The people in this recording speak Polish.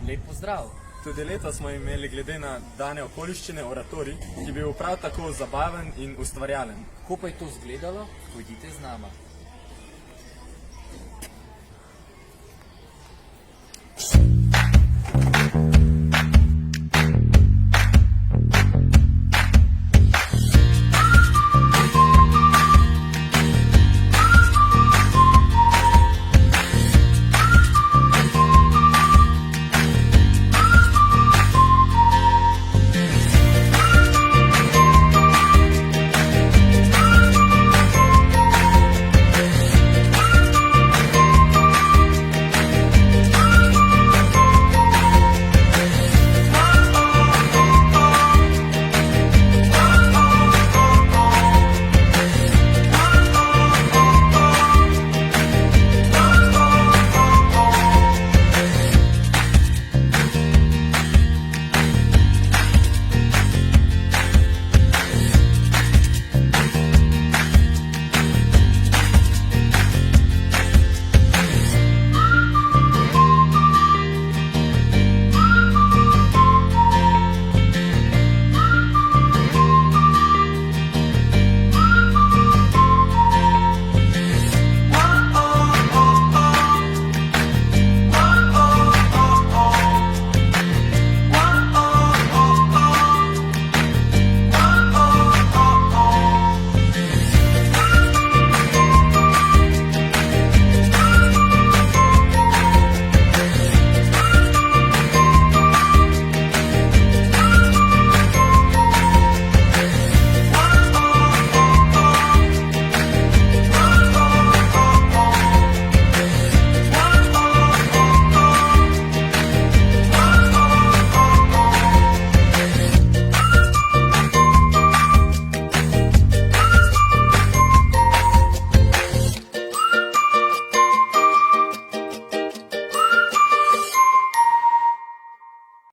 Lep pozdrav. Tudi letos smo imeli glede na dane okoliščine oratorij, ki je bil prav tako zabaven in ustvarjalen. Kako pa je to izgledalo? Pojdite z nama.